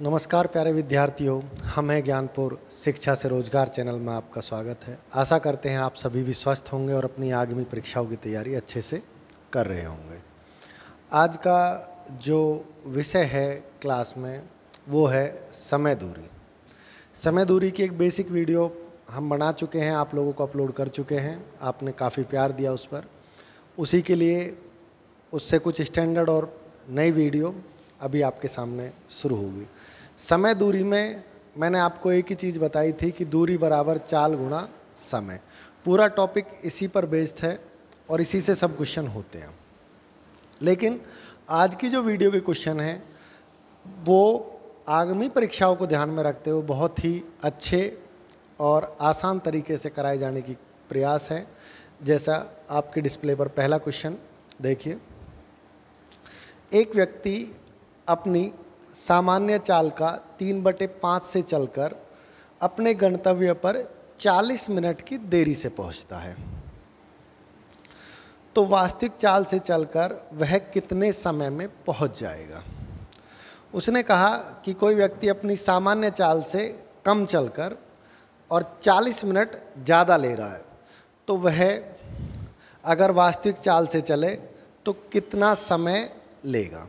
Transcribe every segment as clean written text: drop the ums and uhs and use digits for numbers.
नमस्कार प्यारे विद्यार्थियों, हम हैं ज्ञानपुर शिक्षा से रोजगार चैनल में आपका स्वागत है। आशा करते हैं आप सभी भी स्वस्थ होंगे और अपनी आगामी परीक्षाओं की तैयारी अच्छे से कर रहे होंगे। आज का जो विषय है क्लास में वो है समय दूरी। समय दूरी की एक बेसिक वीडियो हम बना चुके हैं, आप लोगों को अपलोड कर चुके हैं। आपने काफ़ी प्यार दिया उस पर, उसी के लिए उससे कुछ स्टैंडर्ड और नई वीडियो अभी आपके सामने शुरू होगी। समय दूरी में मैंने आपको एक ही चीज़ बताई थी कि दूरी बराबर चाल गुणा समय। पूरा टॉपिक इसी पर बेस्ड है और इसी से सब क्वेश्चन होते हैं। लेकिन आज की जो वीडियो के क्वेश्चन हैं वो आगामी परीक्षाओं को ध्यान में रखते हुए बहुत ही अच्छे और आसान तरीके से कराए जाने की प्रयास है। जैसा आपके डिस्प्ले पर पहला क्वेश्चन देखिए। एक व्यक्ति अपनी सामान्य चाल का 3/5 से चलकर अपने गंतव्य पर 40 मिनट की देरी से पहुंचता है, तो वास्तविक चाल से चलकर वह कितने समय में पहुंच जाएगा। उसने कहा कि कोई व्यक्ति अपनी सामान्य चाल से कम चलकर और 40 मिनट ज़्यादा ले रहा है, तो वह अगर वास्तविक चाल से चले तो कितना समय लेगा।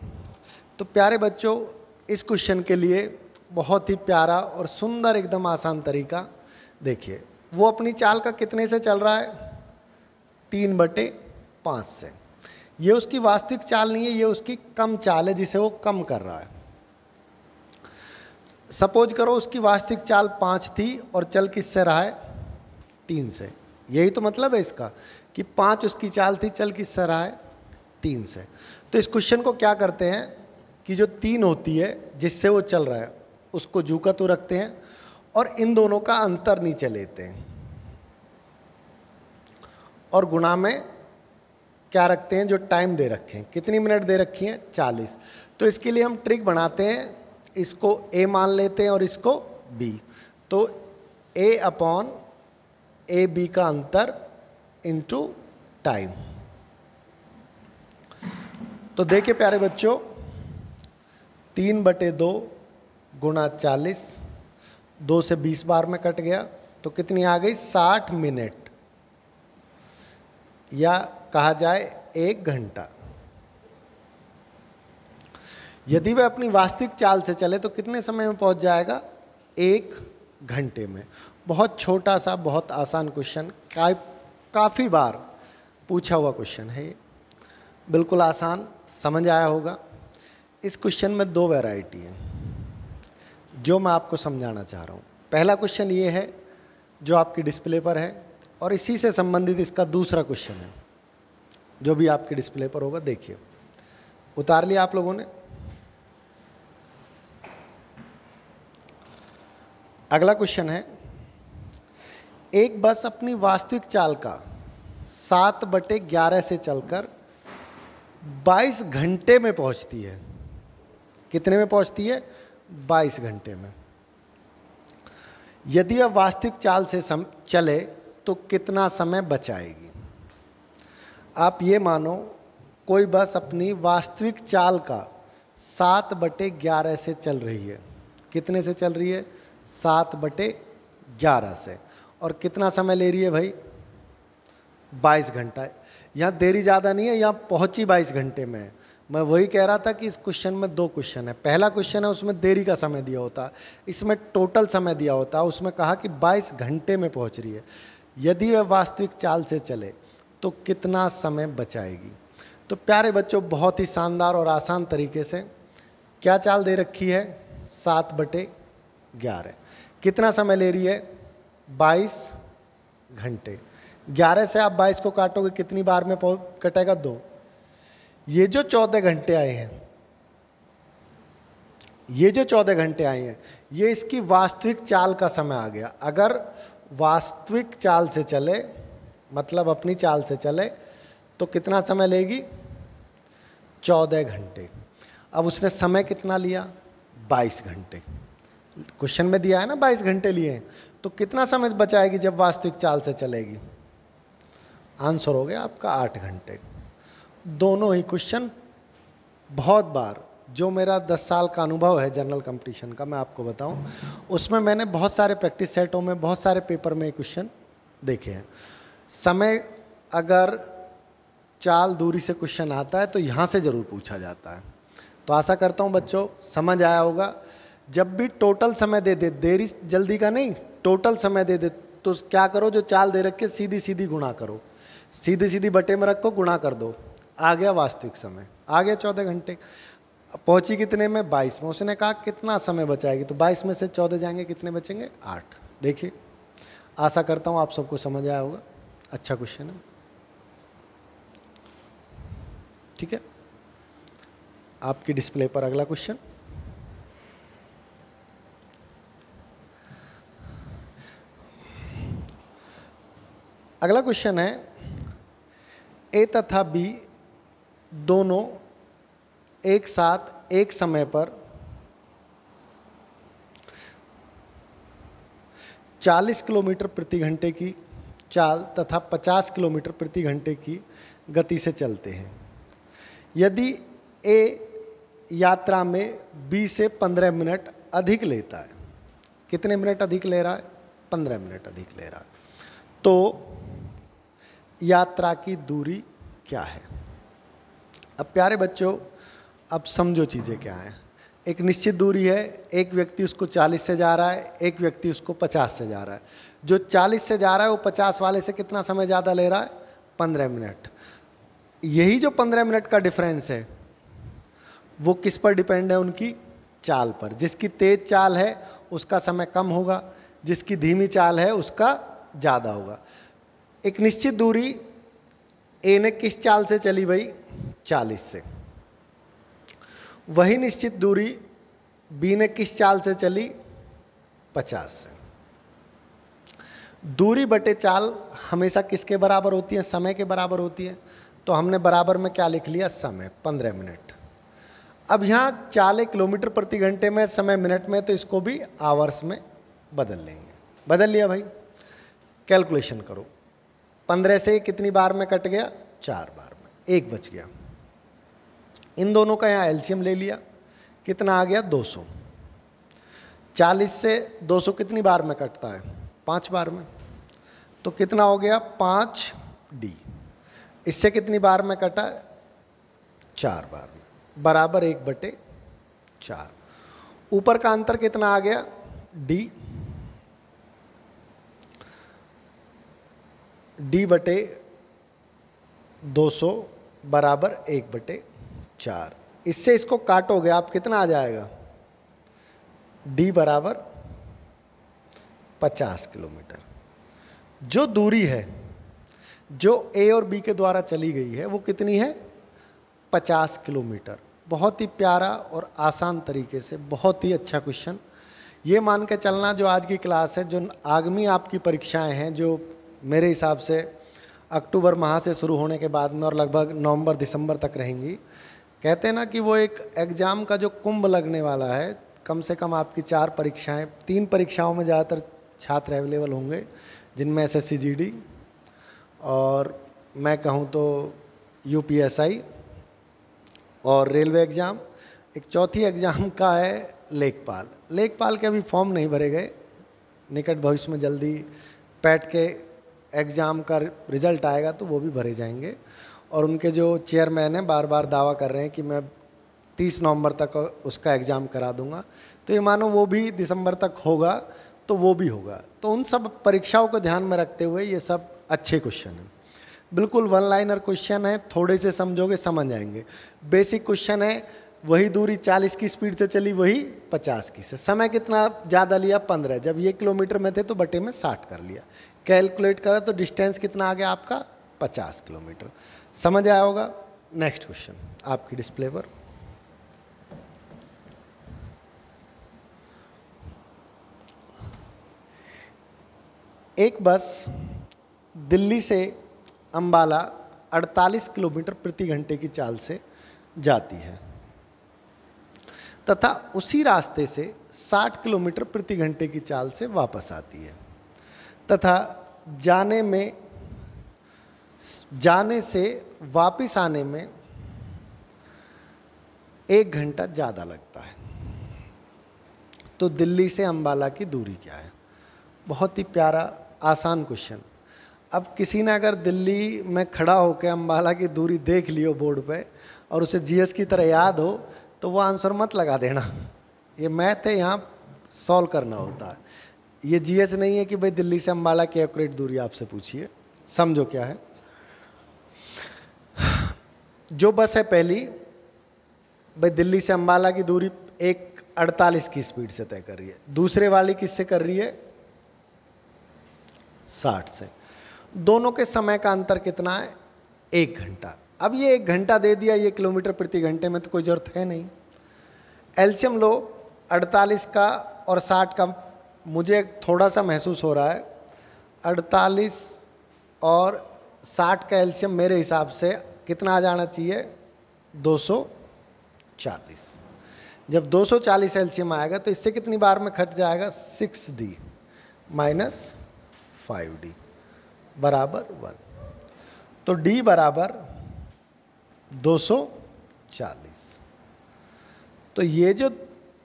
तो प्यारे बच्चों, इस क्वेश्चन के लिए बहुत ही प्यारा और सुंदर एकदम आसान तरीका देखिए। वो अपनी चाल का कितने से चल रहा है? 3/5 से। ये उसकी वास्तविक चाल नहीं है, ये उसकी कम चाल है जिसे वो कम कर रहा है। सपोज करो उसकी वास्तविक चाल 5 थी और चल किससे रहा है? 3 से। यही तो मतलब है इसका कि 5 उसकी चाल थी, चल किससे रहा है? 3 से। तो इस क्वेश्चन को क्या करते हैं कि जो 3 होती है जिससे वो चल रहा है उसको जू का तू रखते हैं और इन दोनों का अंतर नीचे लेते हैं और गुणा में क्या रखते हैं? जो टाइम दे रखे हैं, कितनी मिनट दे रखी हैं? 40। तो इसके लिए हम ट्रिक बनाते हैं, इसको a मान लेते हैं और इसको b। तो a/ab का अंतर इंटू टाइम। तो देखिए प्यारे बच्चों, 3/2 गुणा 40, 2 से 20 बार में कट गया तो कितनी आ गई? 60 मिनट, या कहा जाए 1 घंटा। यदि वह अपनी वास्तविक चाल से चले तो कितने समय में पहुंच जाएगा? 1 घंटे में। बहुत छोटा सा, बहुत आसान क्वेश्चन, काफ़ी बार पूछा हुआ क्वेश्चन है ये, बिल्कुल आसान, समझ आया होगा। इस क्वेश्चन में 2 वैरायटी हैं जो मैं आपको समझाना चाह रहा हूँ। पहला क्वेश्चन ये है जो आपकी डिस्प्ले पर है और इसी से संबंधित इसका दूसरा क्वेश्चन है जो भी आपके डिस्प्ले पर होगा। देखिए, उतार लिया आप लोगों ने। अगला क्वेश्चन है, एक बस अपनी वास्तविक चाल का 7/11 से चलकर 22 घंटे में पहुंचती है। कितने में पहुंचती है? 22 घंटे में। यदि वह वास्तविक चाल से चले तो कितना समय बचाएगी। आप ये मानो कोई बस अपनी वास्तविक चाल का 7/11 से चल रही है। कितने से चल रही है? 7/11 से। और कितना समय ले रही है भाई? 22 घंटा। यहाँ देरी ज़्यादा नहीं है, यहाँ पहुँची 22 घंटे में है। मैं वही कह रहा था कि इस क्वेश्चन में 2 क्वेश्चन है। पहला क्वेश्चन है उसमें देरी का समय दिया होता, इसमें टोटल समय दिया होता। उसमें कहा कि 22 घंटे में पहुँच रही है। यदि वह वास्तविक चाल से चले तो कितना समय बचाएगी। तो प्यारे बच्चों, बहुत ही शानदार और आसान तरीके से क्या चाल दे रखी है? 7/11। कितना समय ले रही है? 22 घंटे। 11 से आप 22 को काटोगे कितनी बार में कटेगा? 2। ये जो 14 घंटे आए हैं, ये जो 14 घंटे आए हैं, ये इसकी वास्तविक चाल का समय आ गया। अगर वास्तविक चाल से चले, मतलब अपनी चाल से चले, तो कितना समय लेगी? 14 घंटे। अब उसने समय कितना लिया? 22 घंटे। क्वेश्चन में दिया है ना 22 घंटे लिए हैं, तो कितना समय बचाएगी जब वास्तविक चाल से चलेगी? आंसर हो गया आपका 8 घंटे। दोनों ही क्वेश्चन बहुत बार जो मेरा 10 साल का अनुभव है जनरल कंपटीशन का, मैं आपको बताऊं, उसमें मैंने बहुत सारे प्रैक्टिस सेटों में, बहुत सारे पेपर में क्वेश्चन देखे हैं। समय अगर चाल दूरी से क्वेश्चन आता है तो यहाँ से ज़रूर पूछा जाता है। तो आशा करता हूँ बच्चों समझ आया होगा। जब भी टोटल समय दे दे, देरी जल्दी का नहीं, टोटल समय दे दे, तो क्या करो, जो चाल दे रखे सीधी सीधी गुणा करो, सीधी सीधी बटे में रखो, गुणा कर दो, आ गया वास्तविक समय, आ गया 14 घंटे। पहुंची कितने में? 22 में। उसने कहा कितना समय बचाएगी, तो 22 में से 14 जाएंगे, कितने बचेंगे? 8। देखिए, आशा करता हूँ आप सबको समझ आया होगा। अच्छा क्वेश्चन है, ठीक है। आपकी डिस्प्ले पर अगला क्वेश्चन। अगला क्वेश्चन है, ए तथा बी दोनों एक साथ एक समय पर 40 किलोमीटर प्रति घंटे की चाल तथा 50 किलोमीटर प्रति घंटे की गति से चलते हैं। यदि ए यात्रा में बी से 15 मिनट अधिक लेता है, कितने मिनट अधिक ले रहा है? 15 मिनट अधिक ले रहा है, तो यात्रा की दूरी क्या है? अब प्यारे बच्चों, अब समझो चीज़ें क्या हैं। एक निश्चित दूरी है, एक व्यक्ति उसको 40 से जा रहा है, एक व्यक्ति उसको 50 से जा रहा है। जो 40 से जा रहा है वो 50 वाले से कितना समय ज़्यादा ले रहा है? 15 मिनट। यही जो 15 मिनट का डिफरेंस है वो किस पर डिपेंड है? उनकी चाल पर। जिसकी तेज चाल है उसका समय कम होगा, जिसकी धीमी चाल है उसका ज़्यादा होगा। एक निश्चित दूरी ए ने किस चाल से चली भाई? 40 से। वही निश्चित दूरी बी ने किस चाल से चली? 50 से। दूरी बटे चाल हमेशा किसके बराबर होती है? समय के बराबर होती है। तो हमने बराबर में क्या लिख लिया? समय, 15 मिनट। अब यहाँ चाल किलोमीटर प्रति घंटे में, समय मिनट में, तो इसको भी आवर्स में बदल लेंगे। बदल लिया भाई, कैलकुलेशन करो। 15 से कितनी बार में कट गया? 4 बार में, 1 बच गया। इन दोनों का यहाँ एलसीएम ले लिया, कितना आ गया? 200। 40 से 200 कितनी बार में कटता है? 5 बार में। तो कितना हो गया? 5D। इससे कितनी बार में कटा? 4 बार में, बराबर 1/4। ऊपर का अंतर कितना आ गया? D। D बटे 200 बराबर 1/4। इससे इसको काटोगे आप, कितना आ जाएगा? D बराबर 50 किलोमीटर। जो दूरी है जो ए और बी के द्वारा चली गई है वो कितनी है? 50 किलोमीटर। बहुत ही प्यारा और आसान तरीके से, बहुत ही अच्छा क्वेश्चन। ये मान के चलना जो आज की क्लास है, जो आगामी आपकी परीक्षाएं हैं, जो मेरे हिसाब से अक्टूबर माह से शुरू होने के बाद में और लगभग नवंबर दिसंबर तक रहेंगी। कहते हैं ना कि वो एक एग्ज़ाम का जो कुंभ लगने वाला है, कम से कम आपकी 4 परीक्षाएं, 3 परीक्षाओं में ज़्यादातर छात्र अवेलेबल होंगे, जिनमें SSC GD और मैं कहूँ तो UPSI और रेलवे एग्ज़ाम। एक चौथी एग्ज़ाम का है लेखपाल। लेखपाल के अभी फॉर्म नहीं भरे गए, निकट भविष्य में जल्दी पैट के एग्ज़ाम का रिज़ल्ट आएगा तो वो भी भरे जाएंगे। और उनके जो चेयरमैन हैं बार बार दावा कर रहे हैं कि मैं 30 नवंबर तक उसका एग्ज़ाम करा दूंगा। तो ये मानो वो भी दिसंबर तक होगा तो वो भी होगा। तो उन सब परीक्षाओं को ध्यान में रखते हुए ये सब अच्छे क्वेश्चन हैं। बिल्कुल 1 लाइनर क्वेश्चन है, थोड़े से समझोगे समझ आएंगे। बेसिक क्वेश्चन है, वही दूरी 40 की स्पीड से चली, वही 50 की से। समय कितना ज़्यादा लिया? 15। जब ये किलोमीटर में थे तो बटे में 60 कर लिया। कैलकुलेट करा तो डिस्टेंस कितना आ गया आपका? 50 किलोमीटर। समझ आया होगा। नेक्स्ट क्वेश्चन आपकी डिस्प्ले पर। एक बस दिल्ली से अंबाला 48 किलोमीटर प्रति घंटे की चाल से जाती है तथा उसी रास्ते से 60 किलोमीटर प्रति घंटे की चाल से वापस आती है तथा जाने से वापस आने में 1 घंटा ज़्यादा लगता है। तो दिल्ली से अंबाला की दूरी क्या है? बहुत ही प्यारा आसान क्वेश्चन। अब किसी ने अगर दिल्ली में खड़ा होकर अंबाला की दूरी देख लियो बोर्ड पे और उसे जीएस की तरह याद हो तो वो आंसर मत लगा देना। ये मैथ है, यहाँ सॉल्व करना होता है। ये जीएस नहीं है कि भाई दिल्ली से अंबाला की एक्यूरेट दूरी आपसे पूछिए। समझो क्या है। जो बस है पहली, भाई दिल्ली से अंबाला की दूरी 1:48 की स्पीड से तय कर रही है। दूसरे वाली किससे कर रही है? 60 से। दोनों के समय का अंतर कितना है? 1 घंटा। अब ये 1 घंटा दे दिया, ये किलोमीटर प्रति घंटे में, तो कोई ज़रूरत है नहीं। एलसीएम लो 48 का और 60 का। मुझे थोड़ा सा महसूस हो रहा है 48 और 60 का एलसीएम मेरे हिसाब से कितना आ जाना चाहिए? 240। जब 240 एलसीएम आएगा तो इससे कितनी बार में कट जाएगा? 6d माइनस 5d बराबर 1। तो d बराबर 240। तो ये जो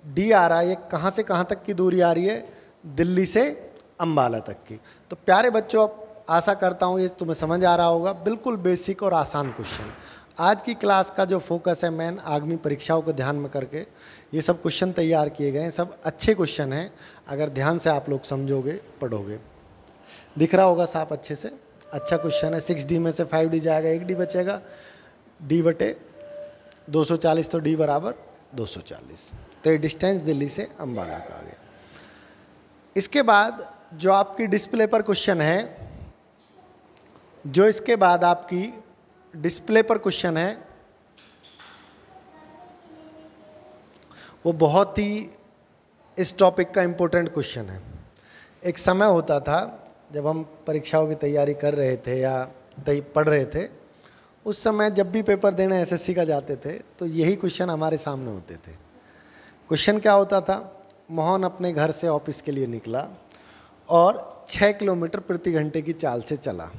d आ रहा है, ये कहाँ से कहाँ तक की दूरी आ रही है? दिल्ली से अंबाला तक की। तो प्यारे बच्चों, अब आशा करता हूँ ये तुम्हें समझ आ रहा होगा। बिल्कुल बेसिक और आसान क्वेश्चन। आज की क्लास का जो फोकस है मेन, आगामी परीक्षाओं को ध्यान में करके ये सब क्वेश्चन तैयार किए गए हैं। सब अच्छे क्वेश्चन हैं, अगर ध्यान से आप लोग समझोगे, पढ़ोगे। दिख रहा होगा साफ अच्छे से। अच्छा क्वेश्चन है। 6d में से 5d जाएगा, 1d बचेगा। d बटे 240, तो d बराबर 240। तो ये डिस्टेंस दिल्ली से अंबाला का आ गया। इसके बाद जो आपकी डिस्प्ले पर क्वेश्चन है, वो बहुत ही इस टॉपिक का इम्पोर्टेंट क्वेश्चन है। एक समय होता था जब हम परीक्षाओं की तैयारी कर रहे थे या पढ़ रहे थे, उस समय जब भी पेपर देने एसएससी का जाते थे तो यही क्वेश्चन हमारे सामने होते थे। क्वेश्चन क्या होता था? मोहन अपने घर से ऑफिस के लिए निकला और 6 किलोमीटर प्रति घंटे की चाल से चला,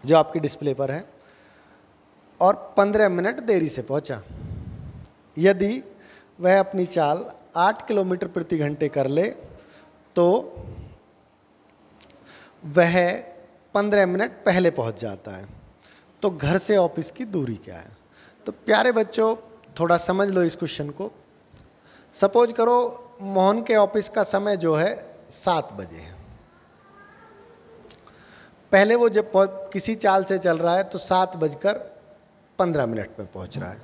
जो आपकी डिस्प्ले पर है, और 15 मिनट देरी से पहुंचा। यदि वह अपनी चाल 8 किलोमीटर प्रति घंटे कर ले तो वह 15 मिनट पहले पहुंच जाता है। तो घर से ऑफिस की दूरी क्या है? तो प्यारे बच्चों, थोड़ा समझ लो इस क्वेश्चन को। सपोज करो मोहन के ऑफिस का समय जो है 7 बजे है। पहले वो जब किसी चाल से चल रहा है तो 7:15 में पहुंच रहा है।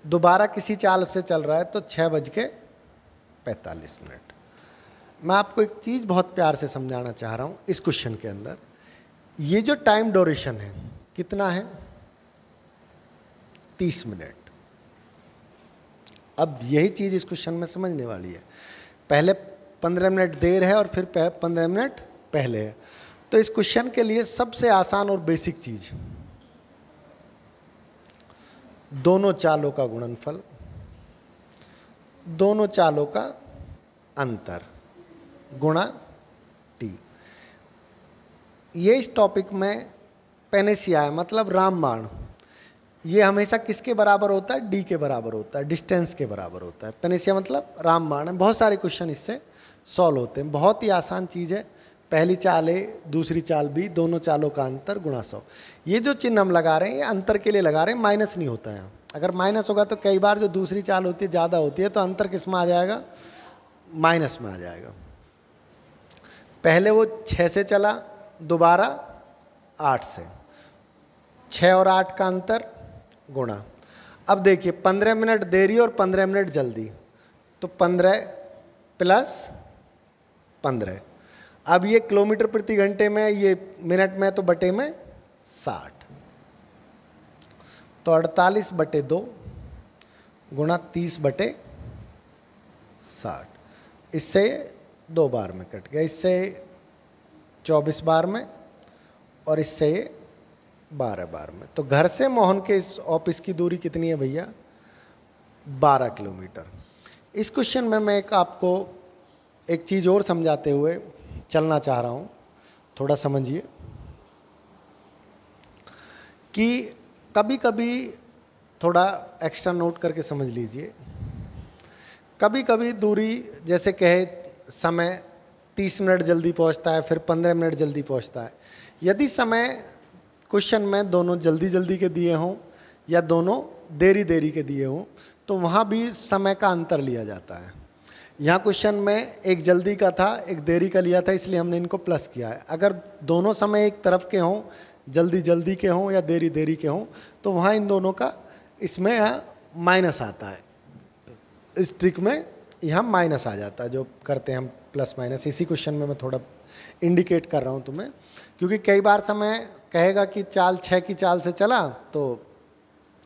दोबारा किसी चाल से चल रहा है तो 6:45। मैं आपको एक चीज़ बहुत प्यार से समझाना चाह रहा हूँ इस क्वेश्चन के अंदर। ये जो टाइम ड्यूरेशन है कितना है? 30 मिनट। अब यही चीज़ इस क्वेश्चन में समझने वाली है। पहले 15 मिनट देर है और फिर 15 मिनट पहले है। तो इस क्वेश्चन के लिए सबसे आसान और बेसिक चीज, दोनों चालों का गुणनफल, दोनों चालों का अंतर गुणा टी। ये इस टॉपिक में पेनेसिया है, मतलब रामबाण। ये हमेशा किसके बराबर होता है? डी के बराबर होता है, डिस्टेंस के बराबर होता है। पेनेसिया मतलब रामबाण है। बहुत सारे क्वेश्चन इससे सॉल्व होते हैं। बहुत ही आसान चीज़ है। पहली चाल ए, दूसरी चाल बी, दोनों चालों का अंतर गुणा 100। ये जो चिन्ह हम लगा रहे हैं ये अंतर के लिए लगा रहे हैं, माइनस नहीं होता है। अगर माइनस होगा तो कई बार जो दूसरी चाल होती है ज़्यादा होती है, तो अंतर किस में आ जाएगा? माइनस में आ जाएगा। पहले वो 6 से चला, दोबारा 8 से। 6 और 8 का अंतर गुणा। अब देखिए 15 मिनट देरी और 15 मिनट जल्दी, तो 15 प्लस 15। अब ये किलोमीटर प्रति घंटे में, ये मिनट में, तो बटे में 60। तो 48/2 गुणा 30/60। इससे 2 बार में कट गया, इससे 24 बार में और इससे 12 बार में। तो घर से मोहन के इस ऑफिस की दूरी कितनी है भैया? 12 किलोमीटर। इस क्वेश्चन में मैं आपको एक चीज़ और समझाते हुए चलना चाह रहा हूँ, थोड़ा समझिए कि कभी कभी थोड़ा एक्स्ट्रा नोट करके समझ लीजिए। कभी कभी दूरी जैसे कहे समय 30 मिनट जल्दी पहुंचता है, फिर 15 मिनट जल्दी पहुंचता है। यदि समय क्वेश्चन में दोनों जल्दी जल्दी के दिए हों या दोनों देरी देरी के दिए हों तो वहाँ भी समय का अंतर लिया जाता है। यहाँ क्वेश्चन में एक जल्दी का था, एक देरी का लिया था, इसलिए हमने इनको प्लस किया है। अगर दोनों समय एक तरफ के हों, जल्दी जल्दी के हों या देरी देरी के हों, तो वहाँ इन दोनों का इसमें यहाँ माइनस आता है। इस ट्रिक में यहाँ माइनस आ जाता है, जो करते हैं हम प्लस माइनस। इसी क्वेश्चन में मैं थोड़ा इंडिकेट कर रहा हूँ तुम्हें, क्योंकि कई बार समय कहेगा कि चाल 6 की चाल से चला तो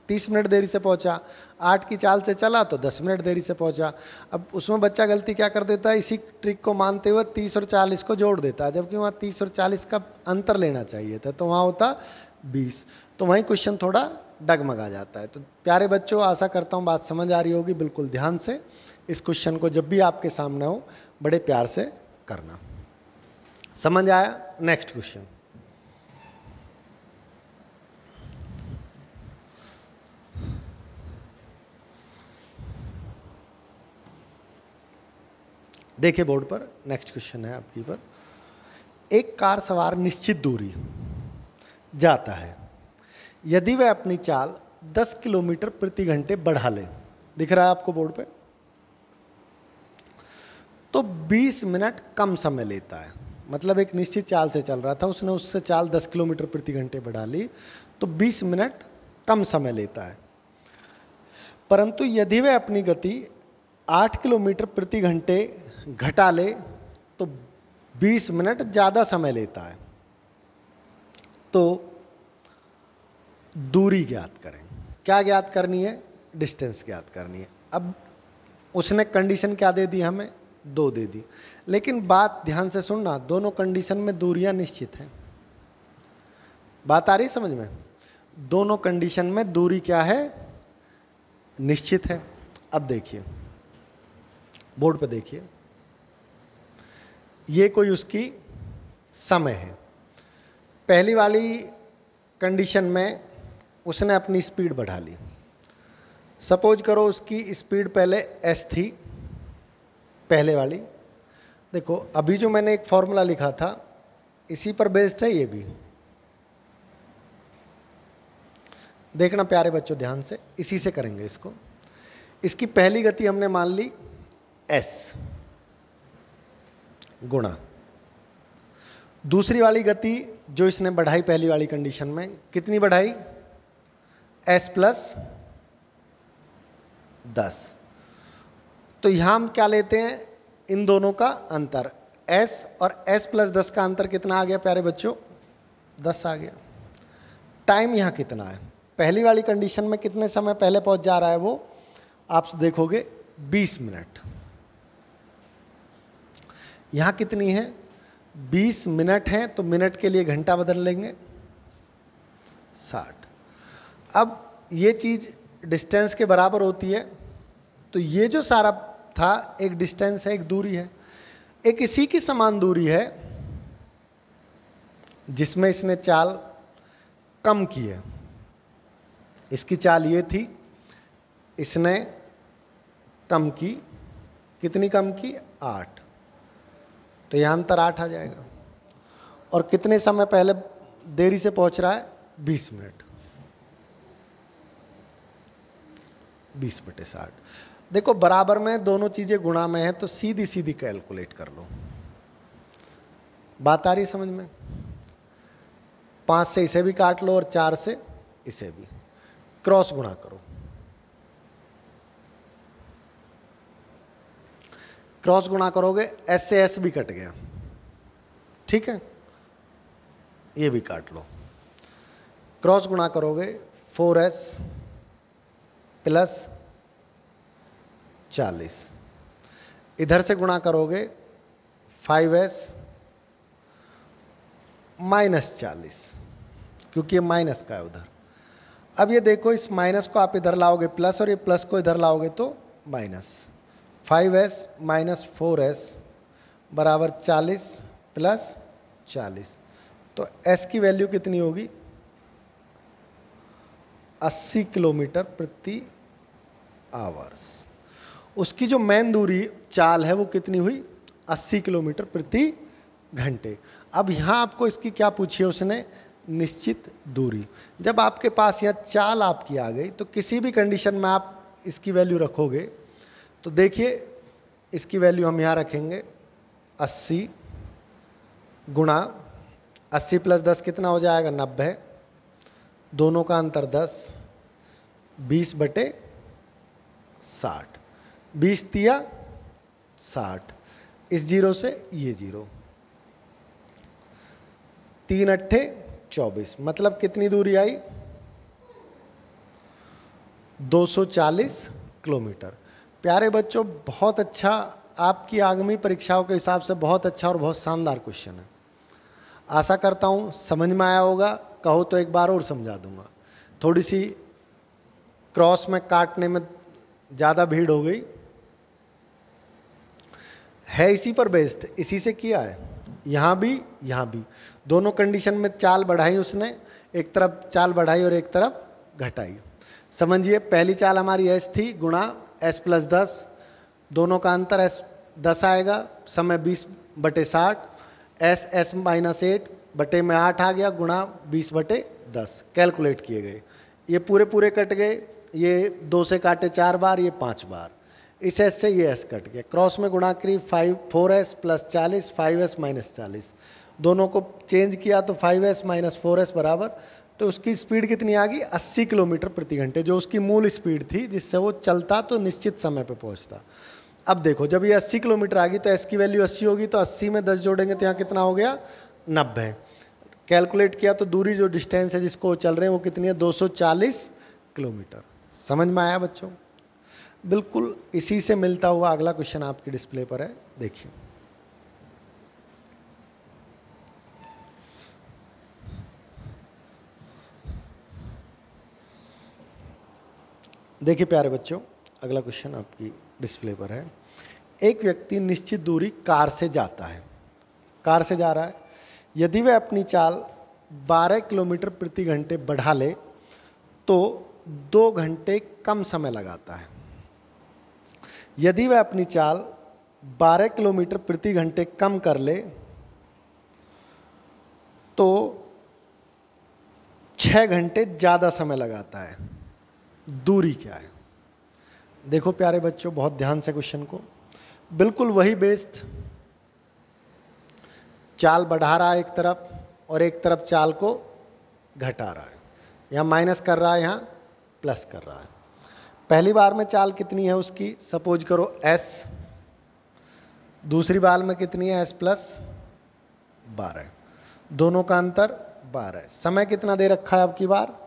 30 मिनट देरी से पहुंचा, 8 की चाल से चला तो 10 मिनट देरी से पहुंचा। अब उसमें बच्चा गलती क्या कर देता है, इसी ट्रिक को मानते हुए 30 और 40 को जोड़ देता है, जबकि वहाँ 30 और 40 का अंतर लेना चाहिए था, तो वहाँ होता 20। तो वहीं क्वेश्चन थोड़ा डगमगा जाता है। तो प्यारे बच्चों, आशा करता हूँ बात समझ आ रही होगी। बिल्कुल ध्यान से इस क्वेश्चन को जब भी आपके सामने हो बड़े प्यार से करना। समझ आया? Next question. देखिए बोर्ड पर, नेक्स्ट क्वेश्चन है आपकी पर। एक कार सवार निश्चित दूरी जाता है, यदि वह अपनी चाल 10 किलोमीटर प्रति घंटे बढ़ा ले, दिख रहा है आपको बोर्ड पे, तो 20 मिनट कम समय लेता है। मतलब एक निश्चित चाल से चल रहा था, उसने उससे चाल 10 किलोमीटर प्रति घंटे बढ़ा ली, तो 20 मिनट कम समय लेता है। परंतु यदि वह अपनी गति 8 किलोमीटर प्रति घंटे घटा ले तो 20 मिनट ज़्यादा समय लेता है। तो दूरी ज्ञात करें। क्या ज्ञात करनी है? डिस्टेंस ज्ञात करनी है। अब उसने कंडीशन क्या दे दी हमें? 2 दे दी। लेकिन बात ध्यान से सुनना, दोनों कंडीशन में दूरियां निश्चित हैं। बात आ रही समझ में? दोनों कंडीशन में दूरी क्या है? निश्चित है। अब देखिए बोर्ड पे, देखिए ये कोई उसकी समय है। पहली वाली कंडीशन में उसने अपनी स्पीड बढ़ा ली। सपोज करो उसकी स्पीड पहले s थी, पहले वाली। देखो अभी जो मैंने एक फॉर्मूला लिखा था इसी पर बेस्ड है ये भी। देखना प्यारे बच्चों ध्यान से, इसी से करेंगे इसको। इसकी पहली गति हमने मान ली s गुणा दूसरी वाली गति जो इसने बढ़ाई पहली वाली कंडीशन में, कितनी बढ़ाई? s plus 10। तो यहां हम क्या लेते हैं? इन दोनों का अंतर। s और s प्लस 10 का अंतर कितना आ गया प्यारे बच्चों? 10 आ गया। टाइम यहां कितना है? पहली वाली कंडीशन में कितने समय पहले पहुंच जा रहा है वो आप देखोगे 20 मिनट। यहां कितनी है? 20 मिनट है, तो मिनट के लिए घंटा बदल लेंगे 60। अब ये चीज डिस्टेंस के बराबर होती है, तो ये जो सारा था एक डिस्टेंस है, एक दूरी है। एक इसी की समान दूरी है जिसमें इसने चाल कम की है। इसकी चाल ये थी, इसने कम की। कितनी कम की? 8। तो यह अंतर 8 आ जाएगा। और कितने समय पहले देरी से पहुंच रहा है? 20 मिनट। 20/60। देखो बराबर में दोनों चीजें गुणा में है, तो सीधी सीधी कैलकुलेट कर लो। बात आ रही समझ में? 5 से इसे भी काट लो और 4 से इसे भी। क्रॉस गुणा करो। क्रॉस गुणा करोगे, s से s भी कट गया, ठीक है, ये भी काट लो। क्रॉस गुणा करोगे 4s प्लस 40, इधर से गुणा करोगे 5s माइनस 40, क्योंकि ये माइनस का है उधर। अब ये देखो, इस माइनस को आप इधर लाओगे प्लस, और ये प्लस को इधर लाओगे तो माइनस। 5s माइनस 4s बराबर 40 प्लस 40। तो s की वैल्यू कितनी होगी? 80 किलोमीटर प्रति आवर्स। उसकी जो मेन दूरी चाल है वो कितनी हुई? 80 किलोमीटर प्रति घंटे। अब यहाँ आपको इसकी क्या पूछी है उसने? निश्चित दूरी। जब आपके पास यहाँ चाल आपकी आ गई तो किसी भी कंडीशन में आप इसकी वैल्यू रखोगे तो देखिए इसकी वैल्यू हम यहाँ रखेंगे 80 गुणा 80 + 10 कितना हो जाएगा? 90। दोनों का अंतर 10, 20/60। 20 तिया 60, इस जीरो से ये जीरो, 3 अट्ठे 24, मतलब कितनी दूरी आई? 240 किलोमीटर। प्यारे बच्चों, बहुत अच्छा, आपकी आगामी परीक्षाओं के हिसाब से बहुत अच्छा और बहुत शानदार क्वेश्चन है। आशा करता हूँ समझ में आया होगा। कहो तो एक बार और समझा दूंगा। थोड़ी सी क्रॉस में काटने में ज़्यादा भीड़ हो गई है, इसी पर बेस्ड, इसी से किया है। यहाँ भी यहाँ भी दोनों कंडीशन में चाल बढ़ाई उसने, एक तरफ चाल बढ़ाई और एक तरफ घटाई। समझिए, पहली चाल हमारी s थी गुणा s + 10, दोनों का अंतर s 10 आएगा, समय 20/60, s s - 8 बटे में 8 आ गया, गुणा 20/10 कैलकुलेट किए गए। ये पूरे पूरे कट गए, ये 2 से काटे 4 बार, ये 5 बार, इस s से ये s कट गया। क्रॉस में गुणा करी 4s + 40, 5s - 40, दोनों को चेंज किया तो 5s - 4s बराबर, तो उसकी स्पीड कितनी आ गई? 80 किलोमीटर प्रति घंटे, जो उसकी मूल स्पीड थी जिससे वो चलता तो निश्चित समय पे पहुंचता। अब देखो, जब ये 80 किलोमीटर आ गई तो s की वैल्यू 80 होगी, तो 80 में 10 जोड़ेंगे तो यहाँ कितना हो गया? 90। कैलकुलेट किया तो दूरी जो डिस्टेंस है जिसको चल रहे हैं वो कितनी है? 240 किलोमीटर। समझ में आया बच्चों? बिल्कुल इसी से मिलता हुआ अगला क्वेश्चन आपकी डिस्प्ले पर है, देखिए। देखिए प्यारे बच्चों, अगला क्वेश्चन आपकी डिस्प्ले पर है। एक व्यक्ति निश्चित दूरी कार से जाता है, कार से जा रहा है। यदि वह अपनी चाल 12 किलोमीटर प्रति घंटे बढ़ा ले तो 2 घंटे कम समय लगाता है। यदि वह अपनी चाल 12 किलोमीटर प्रति घंटे कम कर ले तो 6 घंटे ज़्यादा समय लगाता है। दूरी क्या है? देखो प्यारे बच्चों, बहुत ध्यान से क्वेश्चन को, बिल्कुल वही बेस्ड, चाल बढ़ा रहा है एक तरफ और एक तरफ चाल को घटा रहा है। यहाँ माइनस कर रहा है, यहाँ प्लस कर रहा है। पहली बार में चाल कितनी है उसकी? सपोज करो s, दूसरी बार में कितनी है? s + 12, दोनों का अंतर 12। समय कितना दे रखा है? अब की बार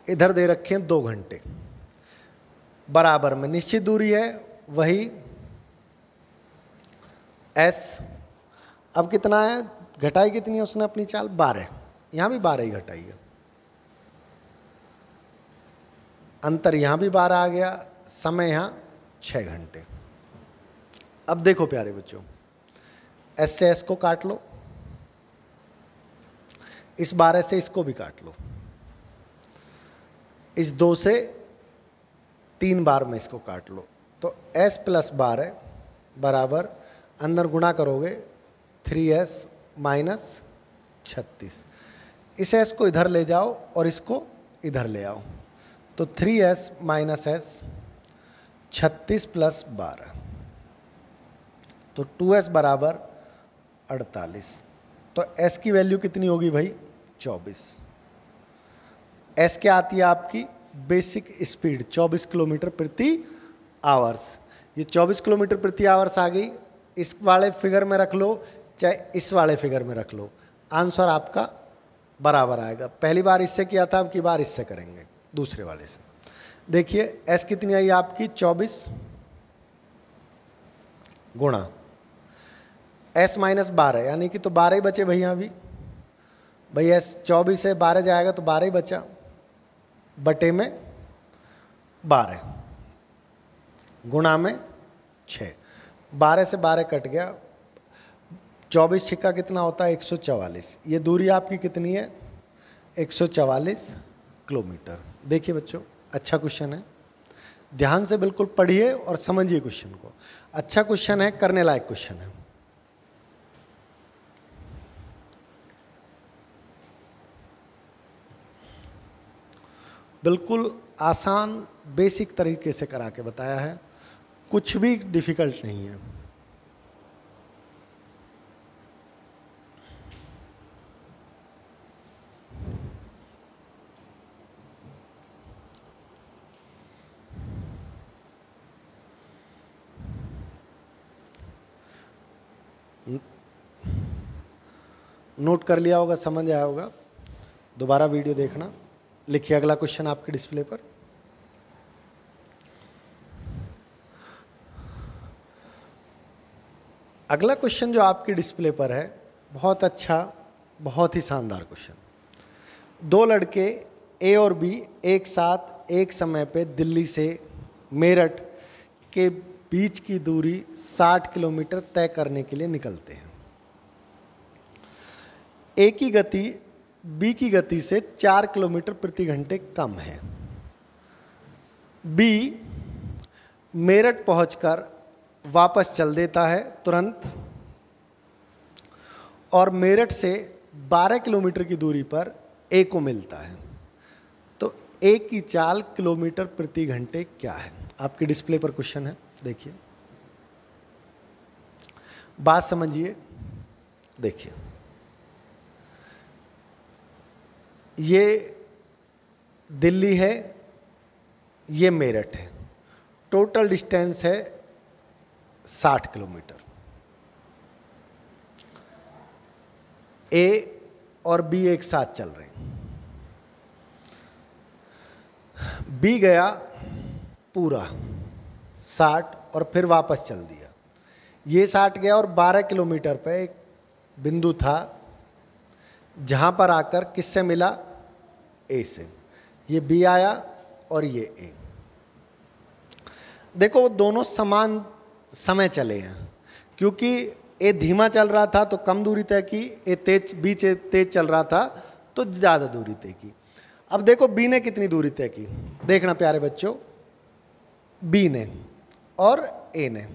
इधर दे रखे हैं 2 घंटे, बराबर में निश्चित दूरी है वही s। अब कितना है? घटाई कितनी है उसने अपनी चाल? 12, यहाँ भी 12 ही घटाई है, अंतर यहाँ भी 12 आ गया, समय यहाँ 6 घंटे। अब देखो प्यारे बच्चों, s से s को काट लो, इस 12 से इसको भी काट लो, इस 2 से 3 बार में इसको काट लो, तो s + 12 बराबर, अंदर गुणा करोगे 3s - 36। इस s को इधर ले जाओ और इसको इधर ले आओ, तो 3s - s 36 + 12, तो 2s बराबर 48। तो s की वैल्यू कितनी होगी भाई? 24। s क्या आती है आपकी? बेसिक स्पीड 24 किलोमीटर प्रति आवर्स। ये 24 किलोमीटर प्रति आवर्स आ गई। इस वाले फिगर में रख लो चाहे इस वाले फिगर में रख लो, आंसर आपका बराबर आएगा। पहली बार इससे किया था, अब की बार इससे करेंगे, दूसरे वाले से। देखिए s कितनी आई आपकी? 24 गुणा s - 12, यानी कि तो 12 ही बचे भैया अभी। भाई s 24 से 12 जाएगा तो 12 ही बचा, बटे में 12 गुणा में 6, 12 से 12 कट गया, 24 छिक्का कितना होता है? 144। ये दूरी आपकी कितनी है? 144 किलोमीटर। देखिए बच्चों, अच्छा क्वेश्चन है, ध्यान से बिल्कुल पढ़िए और समझिए क्वेश्चन को। अच्छा क्वेश्चन है, करने लायक क्वेश्चन है। बिल्कुल आसान बेसिक तरीके से करा के बताया है, कुछ भी डिफिकल्ट नहीं है। नोट कर लिया होगा, समझ आया होगा, दोबारा वीडियो देखना। लिखिए अगला क्वेश्चन आपके डिस्प्ले पर। अगला क्वेश्चन जो आपके डिस्प्ले पर है, बहुत अच्छा, बहुत ही शानदार क्वेश्चन। दो लड़के ए और बी एक साथ एक समय पे दिल्ली से मेरठ के बीच की दूरी 60 किलोमीटर तय करने के लिए निकलते हैं। ए की गति बी की गति से 4 किलोमीटर प्रति घंटे कम है। बी मेरठ पहुंचकर वापस चल देता है तुरंत और मेरठ से 12 किलोमीटर की दूरी पर ए को मिलता है। तो ए की चाल किलोमीटर प्रति घंटे क्या है? आपके डिस्प्ले पर क्वेश्चन है, देखिए, बात समझिए। देखिए, ये दिल्ली है, ये मेरठ है, टोटल डिस्टेंस है 60 किलोमीटर। ए और बी एक साथ चल रहे हैं। बी गया पूरा 60 और फिर वापस चल दिया। ये 60 गया और 12 किलोमीटर पे एक बिंदु था जहां पर आकर किससे मिला? ए से। ये बी आया और ये ए। देखो, वो दोनों समान समय चले हैं, क्योंकि ए धीमा चल रहा था तो कम दूरी तय की, बी तेज चल रहा था तो ज़्यादा दूरी तय की। अब देखो बी ने कितनी दूरी तय की, देखना प्यारे बच्चों, बी ने और ए ने।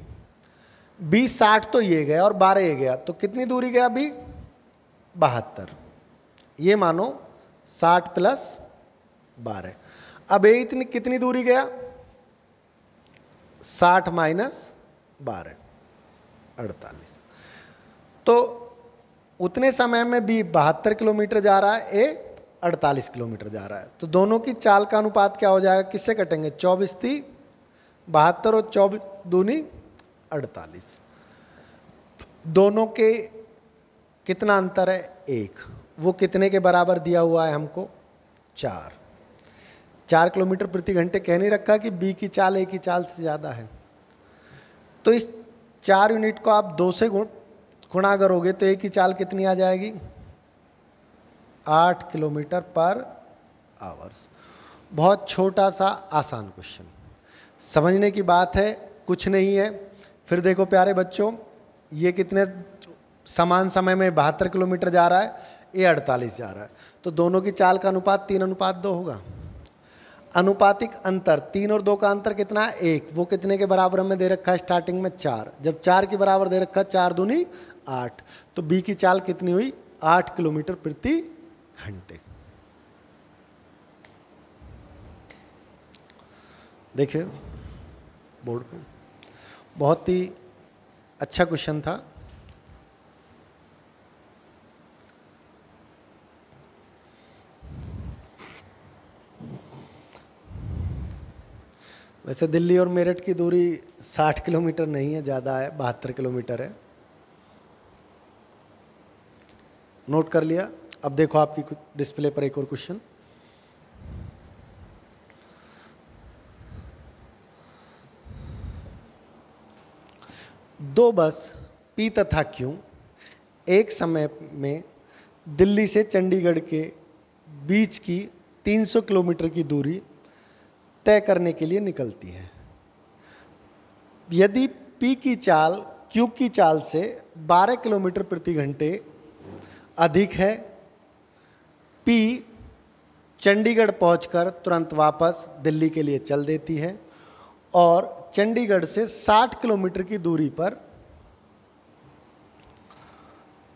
बी 60 तो ये गया और 12 ये गया, तो कितनी दूरी गया बी? 72। ये मानो 60 प्लस 12। अब ए इतनी कितनी दूरी गया? 60 माइनस 12, 48। तो उतने समय में बी 72 किलोमीटर जा रहा है, ए 48 किलोमीटर जा रहा है। तो दोनों की चाल का अनुपात क्या हो जाएगा? किससे कटेंगे? 24 थी 72 और 24 दूनी 48। दोनों के कितना अंतर है? 1। वो कितने के बराबर दिया हुआ है हमको? 4 किलोमीटर प्रति घंटे कह नहीं रखा कि बी की चाल ए की चाल से ज़्यादा है। तो इस 4 यूनिट को आप 2 से गुणा करोगे तो ए की चाल कितनी आ जाएगी? 8 किलोमीटर पर आवर्स। बहुत छोटा सा आसान क्वेश्चन, समझने की बात है, कुछ नहीं है। फिर देखो प्यारे बच्चों, ये कितने समान समय में 72 किलोमीटर जा रहा है, ये 48 जा रहा है, तो दोनों की चाल का अनुपात 3:2 होगा। अनुपातिक अंतर 3 और 2 का अंतर कितना है? 1। वो कितने के बराबर हमें दे रखा है स्टार्टिंग में? 4। जब 4 के बराबर दे रखा है, 4 दूनी 8, तो बी की चाल कितनी हुई? 8 किलोमीटर प्रति घंटे। देखिए बोर्ड पे, बहुत ही अच्छा क्वेश्चन था। वैसे दिल्ली और मेरठ की दूरी 60 किलोमीटर नहीं है, ज़्यादा है, 72 किलोमीटर है। नोट कर लिया। अब देखो आपकी डिस्प्ले पर एक और क्वेश्चन। दो बस पी तथा क्यू एक समय में दिल्ली से चंडीगढ़ के बीच की 300 किलोमीटर की दूरी तय करने के लिए निकलती है। यदि पी की चाल क्यू की चाल से 12 किलोमीटर प्रति घंटे अधिक है, पी चंडीगढ़ पहुंचकर तुरंत वापस दिल्ली के लिए चल देती है और चंडीगढ़ से 60 किलोमीटर की दूरी पर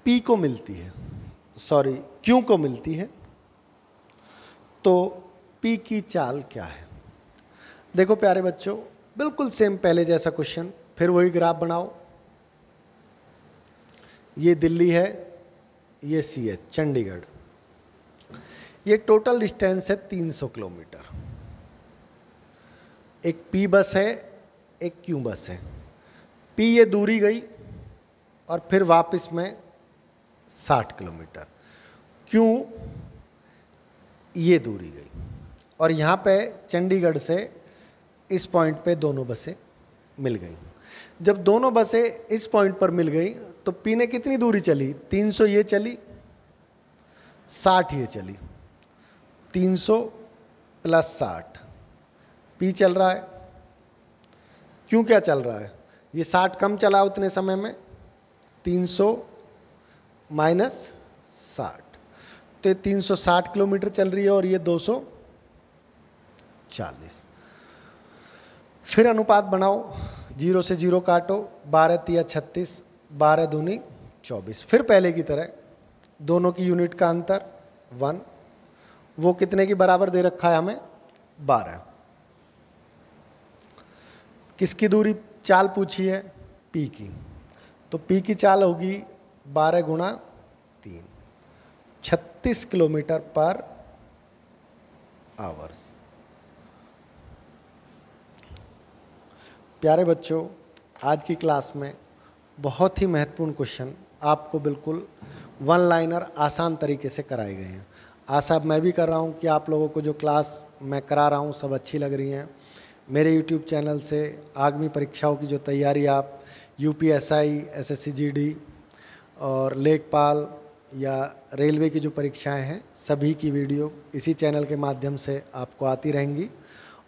पी को मिलती है, सॉरी क्यू को मिलती है। तो पी की चाल क्या है? देखो प्यारे बच्चों, बिल्कुल सेम पहले जैसा क्वेश्चन, फिर वही ग्राफ बनाओ। ये दिल्ली है, ये सी है चंडीगढ़, ये टोटल डिस्टेंस है 300 किलोमीटर। एक पी बस है, एक क्यू बस है। पी ये दूरी गई और फिर वापस में 60 किलोमीटर, क्यू ये दूरी गई और यहाँ पे चंडीगढ़ से इस पॉइंट पे दोनों बसें मिल गई। जब दोनों बसें इस पॉइंट पर मिल गई तो पी ने कितनी दूरी चली? 300 ये चली, 60 ये चली, 300 प्लस 60, पी चल रहा है। क्यों क्या चल रहा है? ये 60 कम चला उतने समय में, 300 माइनस 60, तो ये 360 किलोमीटर चल रही है और ये 240। फिर अनुपात बनाओ, 0 से 0 काटो, 12 तिया 36, 12 दूनी 24। फिर पहले की तरह दोनों की यूनिट का अंतर 1, वो कितने की बराबर दे रखा है हमें? 12। किसकी दूरी चाल पूछी है? पी की। तो पी की चाल होगी 12 गुणा 3, 36 किलोमीटर पर आवर्स। प्यारे बच्चों, आज की क्लास में बहुत ही महत्वपूर्ण क्वेश्चन आपको बिल्कुल वन लाइनर आसान तरीके से कराए गए हैं। आशा मैं भी कर रहा हूं कि आप लोगों को जो क्लास मैं करा रहा हूं सब अच्छी लग रही हैं। मेरे यूट्यूब चैनल से आगामी परीक्षाओं की जो तैयारी आप यूपीएसआई, एसएससी जीडी और लेखपाल या रेलवे की जो परीक्षाएं हैं, सभी की वीडियो इसी चैनल के माध्यम से आपको आती रहेंगी।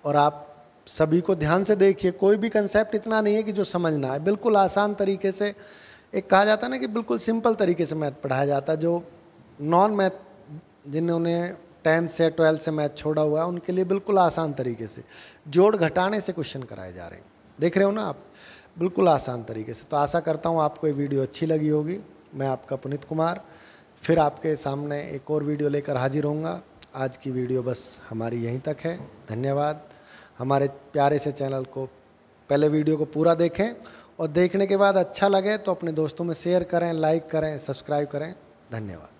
और आप सभी को ध्यान से देखिए, कोई भी कंसेप्ट इतना नहीं है कि जो समझना है, बिल्कुल आसान तरीके से। एक कहा जाता है ना कि बिल्कुल सिंपल तरीके से मैथ पढ़ाया जाता है। जो नॉन मैथ, जिन्होंने 10th से 12th से मैथ छोड़ा हुआ है, उनके लिए बिल्कुल आसान तरीके से जोड़ घटाने से क्वेश्चन कराए जा रहे हैं। देख रहे हो ना आप, बिल्कुल आसान तरीके से। तो आशा करता हूँ आपको ये वीडियो अच्छी लगी होगी। मैं आपका पुनीत कुमार फिर आपके सामने एक और वीडियो लेकर हाजिर होऊंगा। आज की वीडियो बस हमारी यहीं तक है। धन्यवाद। हमारे प्यारे से चैनल को पहले वीडियो को पूरा देखें और देखने के बाद अच्छा लगे तो अपने दोस्तों में शेयर करें, लाइक करें, सब्सक्राइब करें। धन्यवाद।